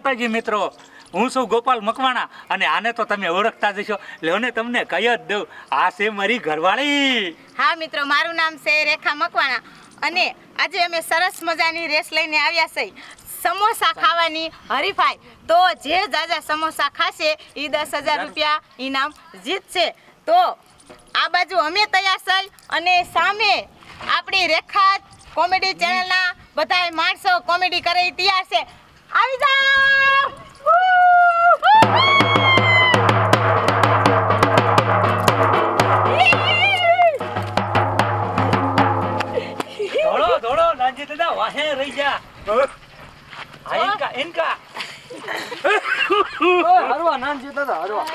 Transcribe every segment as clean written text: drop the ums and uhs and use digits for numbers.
માતાજી મિત્રો, હું છું ગોપાલ મકવાણા અને આને તો તમે ઓળખતા જ છો. લેવને તમને કહી જ દઉં, આ છે મારી ઘરવાળી. હા મિત્રો, મારું નામ છે રેખા મકવાણા અને આજે અમે સરસ મજાની રેસ લઈને આવ્યા છે સમોસા ખાવાની હરીફાઈ. તો જે જાજા સમોસા ખાશે એ 10,000 રૂપિયા ઇનામ જીતશે. તો આ બાજુ અમે તૈયાર છે અને સામે આપણી રેખા કોમેડી ચેનલના બધાય માણસો કોમેડી કરે તૈયાર છે. આવી જાઓ. ધોળો ધોળો નાનજી દાદા વાહે રહી જા. ઇનકા હરવા નાનજી દાદા હરવા.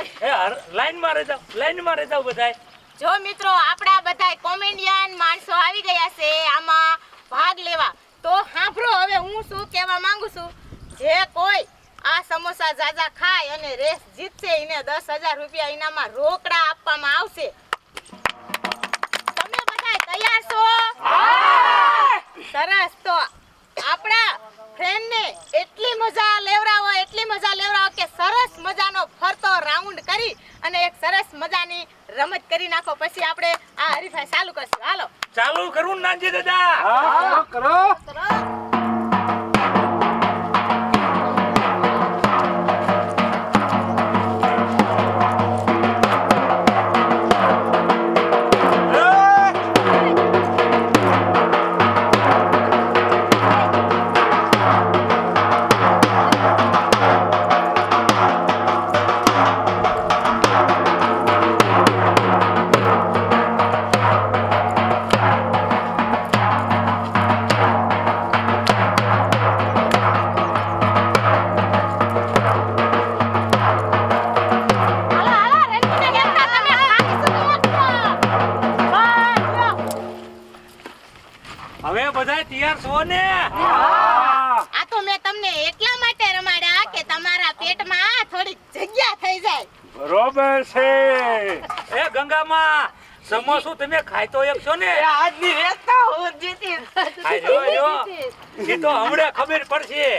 લાઈન માં રહી જાવ બધાય. જો મિત્રો, આપણા બધાય કોમેડિયન માણસો આવી ગયા છે આમાં ભાગ લેવા. તો સાંભળો, હવે હું શું કહેવા માંગુ છું. જે કોઈ આ સમોસા જાજા ખાય અને રેસ જીતશે એને 10,000 રૂપિયા ઇનામમાં રોકડા આપવામાં આવશે. તમે બધા તૈયાર છો? સરસ. તો આપણા ફ્રેન્ડને એટલી મજા લેવડાવો કે સરસ મજાનો ફરતો રાઉન્ડ કરી અને એક સરસ મજાની રમત કરી નાખો. પછી આપણે આ હરીફાઈ ચાલુ કરશું. હાલો ચાલુ કરું નાનજી દાદા. હા કરો. હવે બધા તૈયાર છો ને? આ તો મેં તમને એટલા માટે રમાડ્યા કે તમારા પેટમાં થોડી જગ્યા થઈ જાય. બરોબર છે. એ ગંગામાં સમોસું તમે ખાઈ તો એક છો ને? આજની રેસ તો હું જીતી. આ જો એ તો હમણાં ખબર પડશે.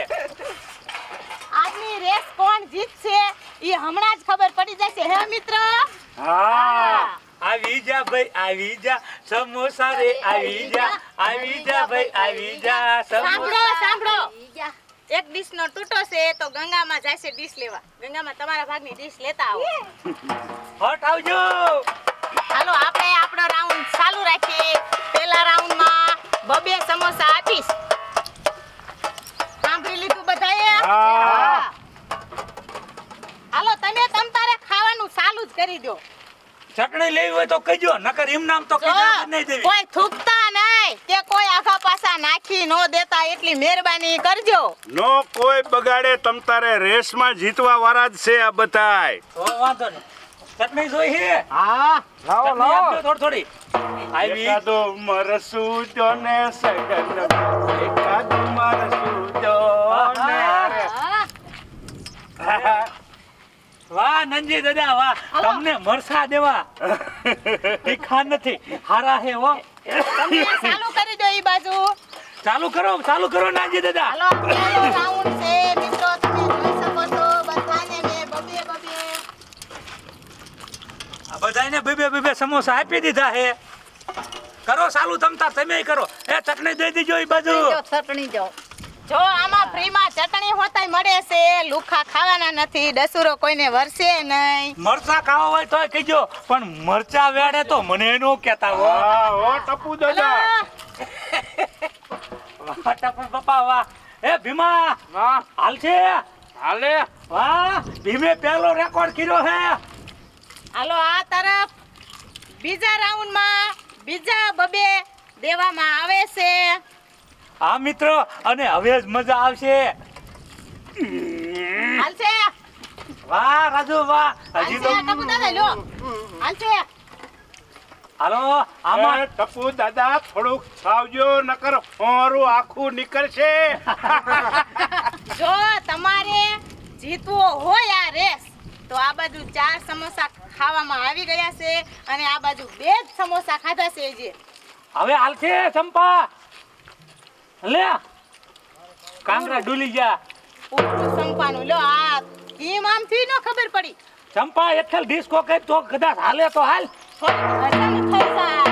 આજની રેસ કોણ જીતશે એ હમણાં જ ખબર પડી જશે. હે મિત્ર? હા. આવી જા ભાઈ આવી જા સમોસા રે આવી જા ભાઈ આવી જા સમોસા. સાંભળો. એક ડીશ નો તૂટો છે તો ગંગામાં જશે ડીશ લેવા. ગંગામાં તમારા ભાગની ડીશ લેતા આવો. હટ આવજો. હાલો આપણે આપણો રાઉન્ડ ચાલુ રાખીએ. પહેલા રાઉન્ડમાં 2 સમોસા આપીશ. સાંભળી લીધું બધાએ? હા. હાલો તમે તમતારે ખાવાનું ચાલુ જ કરી દો. ચટણી લેવી હોય તો કહેજો, નકર એમ નામ તો કીધા નહીં દેવી. કોઈ થૂકતા નહીં કે કોઈ આખા પાસા નાખી નો દેતા એટલી મહેરબાની કરજો. નો કોઈ બગાડે. તમ તારે રેસમાં જીતવા વાળા જ છે આ બધાય. તો વાંધો નહીં. ચટણી જોઈ હે? હા. લાવો ચટણી આપજો થોડી. આવી એકાદો મરસું જો ને સગન, એકાદો મરસું જો ને. વાહ નંજી દાદા વાહ, તમને મરસા દેવા તીખા નથી, હારા હે હો. તમે ચાલુ કરી દો ઈ બાજુ. ચાલુ કરો નાનજી દાદા. હાલો પહેલો રાઉન્ડ છે મિત્રો. તમે જોઈ શકો છો બધાને મેં બબે આ બધાને બે સમોસા આપી દીધા હે. કરો ચાલુ તમતા તમે કરો. એ ચટણી દઈ દીજો ઈ બાજુ. ચટણી જો આમાં ફ્રીમાં ચટણી હોતાય મળે છે. લુખા ખાવાના નથી. ડસુરો કોઈને વરસે નહીં. મરચા ખાવા હોય તોય કહેજો, પણ મરચા વેડે તો મને નો કહેતા હો. હા હો ટપુ દાદા. વાહ ટપુ બાપા વાહ. એ ભીમા વાહ. હાલ છે? હાલે. વાહ ભીમે પહેલો રેકોર્ડ કર્યો હે. હાલો આ તરફ બીજા રાઉન્ડમાં બીજા 2 દેવામાં આવે છે. હા મિત્રો, અને હવે જ મજા આવશે. હાલશે વાહ રાજુ વાહ. હજી તો ટપુ દાદા લો. હાલશે. હાલો આમાં એ ટપુ દાદા થોડુંક સાવજો, નકર હોરું આખું નીકળશે. જો તમારે જીતવું હોય આ રેસ તો આ બાજુ 4 સમોસા ખાવામાં આવી ગયા છે અને આ બાજુ 2 જ સમોસા ખાધા છે. જે હવે હાલશે ચંપા લે કાંગરા ડૂલી જા. પૂરું ચંપાનું લ્યો આ કેમ આમથી ન ખબર પડી ચંપા એઠલ ડિસ્કો કઈ તો કદાચ હાલે તો હાલ. થોડી હજાનું થઈ જાય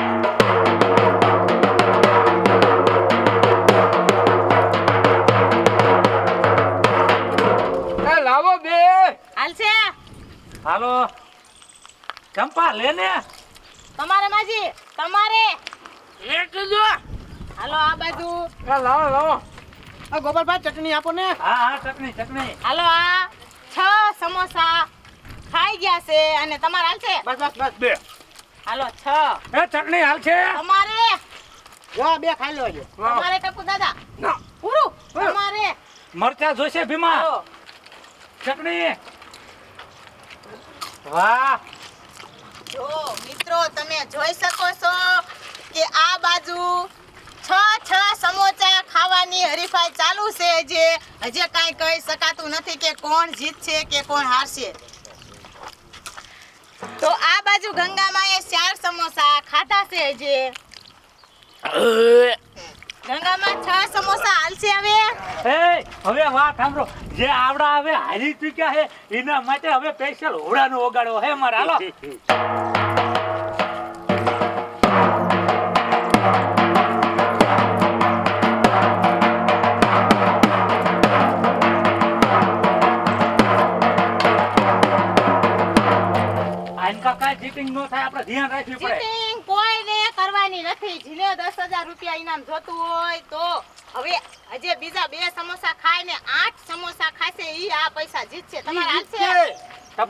એ લાવો બે. હાલશે હાલો ચંપા લેને. તમારે માજી તમારે એક જો. હાલો આ બાજુ એ લાવો લાવો. આ ગોપાલભાઈ ચટણી આપો ને. હા હા ચટણી ચટણી. હાલો આ 6 સમોસા ખાઈ ગયા છે અને તમારે હાલશે બસ બસ બસ બે. હાલો 6 એ ચટણી હાલ છે. તમારે જો બે ખાઈ લેજો. તમારે ટપુ દાદા ના. પૂરું તમારે મરચા જોશે ભીમા. હાલો ચટણી. વાહ જો મિત્રો તમે જોઈ શકો છો કે આ બાજુ 6 સમોસા ખાવાની હરીફાઈ ચાલુ છે જે હજી કાંઈ કહી શકાતું નથી કે કોણ જીતશે કે કોણ હારશે તો આ બાજુ ગંગામાએ 4 સમોસા ખાધા છે જે ગંગામાં 6 સમોસા હાલશે હવે એ હવે વાત સાંભળો. જે આવડા હવે હારી ચૂક્યા છે એના માટે હવે સ્પેશિયલ હોડાનો ઓગાડો હે મારા. હાલો આનકા કાંઈ ચીટિંગ ન થાય આપણે ધ્યાન રાખવી પડે. ચીટિંગ કોઈને કરવાની નથી જેને 10,000 રૂપિયા ઇનામ જોતું હોય તો હવે હજી બીજા 2 સમોસા ખાઈને 8 સમોસા ખાશે ઈ આ પૈસા જીતશે તમારે હાલશે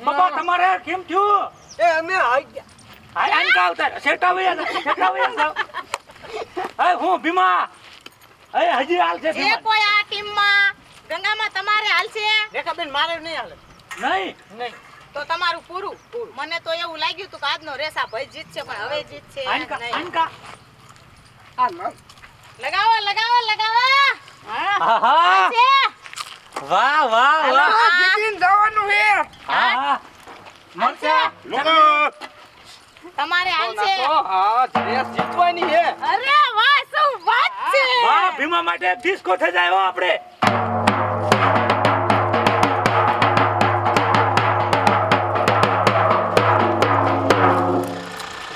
બાબા તમારે કેમ થયું? એ અમે આવી ગયા. હાય આનકા આવતા સેટાવ્યા જાવ. હે હું ભીમા. હે હજી હાલ છે જે ભીમા. કોઈ આ ટીમમાં ગંગામાં તમારે હાલશે રેખાબેન મારે નહીં હાલે. નહીં નહીં. તો તમારું પૂરું મને તો એવું લાગ્યું હતું કે આજનો રેસ આ ભાઈ જીતશે પણ હવે જીતશે આનકા નહીં. આનકા. આ ના. લગાવો લગાવો લગાવો આહા હાલશે. વાહ વાહ હાલો. વાહ. જીતીને જવાનું છે. હા હા મરચા તમારે હાલશે હા રેસ જીતવાની છે. અરે વાહ શું વાત છે વાહ ભીમા માટે ડિસ્કો થઈ જાય હો આપણે.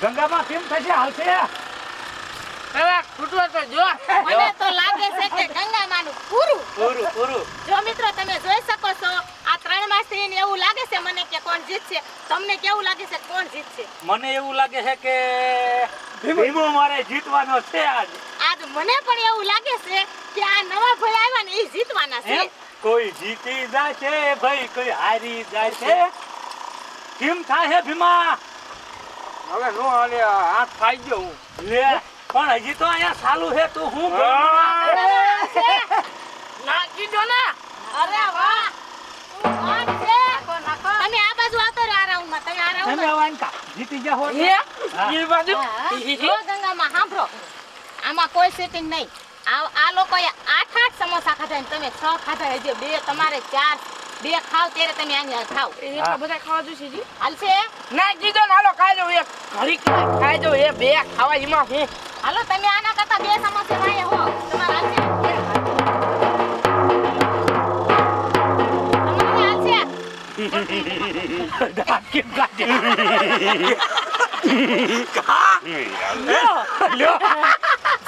ગંગામાં કેમ થશે હાલશે? પેલા ફૂટવો તો જો. મને તો લાગે છે કે ગંગામાનું પૂરું પૂરું પૂરું. જો મિત્રો તમે જોઈ શકો છો આ 3 માંથી એવું લાગે છે મને કે કોણ જીતશે તમને કેવું લાગે છે કોણ જીતશે મને એવું લાગે છે કે ભીમો મારે જીતવાનો છે આજ. આજ મને પણ એવું લાગે છે કે આ નવા ભાઈ આવ્યા ને એ જીતવાના છે એમ? કોઈ જીતી જાય છે ભાઈ કોઈ હારી જાય છે. કેમ થાય ભીમા? હવે નો હાલે હાથ ખાઈ ગયો હું. લે પણ હજી તો અહીંયા ચાલુ છે તું હું નાખી દો ને. અરે વાહ શું વાત છે તમે આ બાજુ આવતો રહો આ રાઉન્ડમાં તમે આ તમે રાઉન્ડમાં વાનકા જીતી ગયા હો. એ હા. એ બાજુ જો ગંગામાં સાંભળો આમાં કોઈ સેટિંગ નહીં આ લોકોએ 8 સમોસા ખાધા ને તમે 6 ખાધા હજી 2 તમારે 4 2 ખાવ ત્યારે તમે આને ખાવ હા. બધા ખાવા જોશે જી. હાલશે ના કીધો ને હાલો ખાઈ જાવ. એક ઘડી ખાઈ જાવ. એ બે ખાવા એમાં હું. હાલો તમે આના કરતા 2 સમોસા વાય હો તમારે હાલશે તમારે હાલશે દાંત કેમ કાઢે? લ્યો.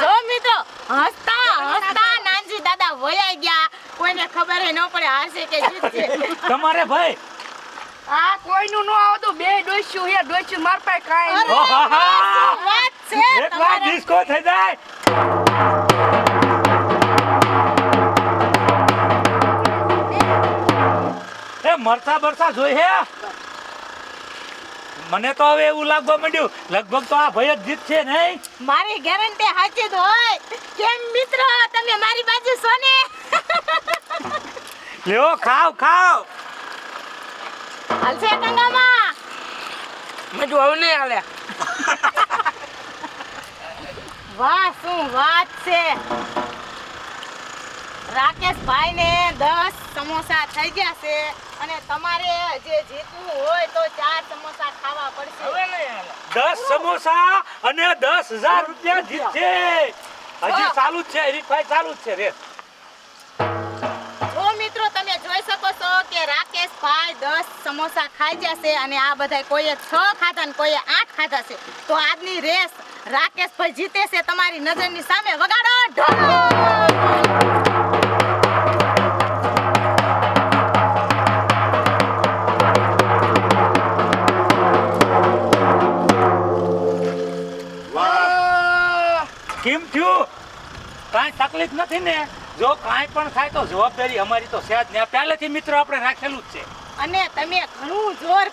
જો મિત્રો હસતા નાનજી દાદા વયા ગયા કોઈને ખબર ન પડે હારશે કે જીતશે તમારે ભાઈ આ કોઈનું નો આવતું. બે ડોસ્યું હે. ડોસ્યું માર પાસે કાંઈ અરે, નહીં. ઓહાહા. શું વાત છે એક વાર તમારે? ડિસ્કો થઈ જાય. એ મરચા બરચા જોઈ હે? મને તો હવે એવું લાગવા માંડ્યું લગભગ તો આ ભાઈ જ જીતશે નહીં. મારી ગેરંટી સાચી જ હોય કેમ મિત્રો તમે મારી બાજુ છો ને લ્યો ખાવ ખાવ. હાલશે ગંગામાં મેં જો હવે નહીં હાલે. વાહ શું વાત છે રાકેશભાઈ ને 10 સમોસા થઈ ગયા છે અને તમારે જે જીતવું હોય તો 4 સમોસા ખાવા પડશે હવે નહીં હાલે. 10 સમોસા અને 10,000 રૂપિયા જીતશે. હજી ચાલુ જ છે હરીફાઈ ચાલુ જ છે રે. જો મિત્રો તમે જોઈ શકો છો કે રાકેશભાઈ 10 સમોસા ખાઈ જશે અને આ બધાય કોઈએ 6 ખાધા ને કોઈએ 8 ખાધા છે તો આજની રેસ રાકેશભાઈ જીતે છે તમારી નજરની સામે વગાડો ઢોલ કેમ થયું કાંઈ તકલીફ નથી ને જો કાંઈ પણ થાય તો જવાબદારી અમારી તો છે જ ને પહેલેથી મિત્રો આપણે રાખેલું જ છે અને તમે ઘણું જોર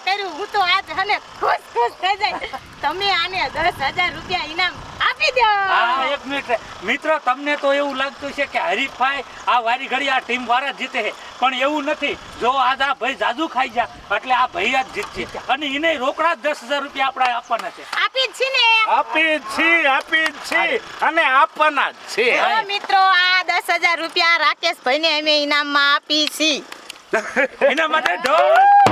કર્યું હું તો આજ હને ખુશ થઈ જાય તમે આને 10,000 રૂપિયા ઇનામ આપી દો હા એક મિનિટ મિત્રો તમને તો એવું લાગતું છે કે હરીફાઈ આ વારી ઘડી આ ટીમ વાળા જ જીતે છે પણ એવું નથી જો આજ આ ભાઈ જાજુ ખાઈ જા એટલે આ ભાઈ જ જીતશે અને એને રોકડા 10,000 રૂપિયા આપણે આપવાના છે આપી જ છી ને આપી જ છી અને આપવાના જ છે તો મિત્રો આ 10,000 રૂપિયા રાકેશભાઈને અમે ઇનામમાં આપી છી એના માટે ઢોલ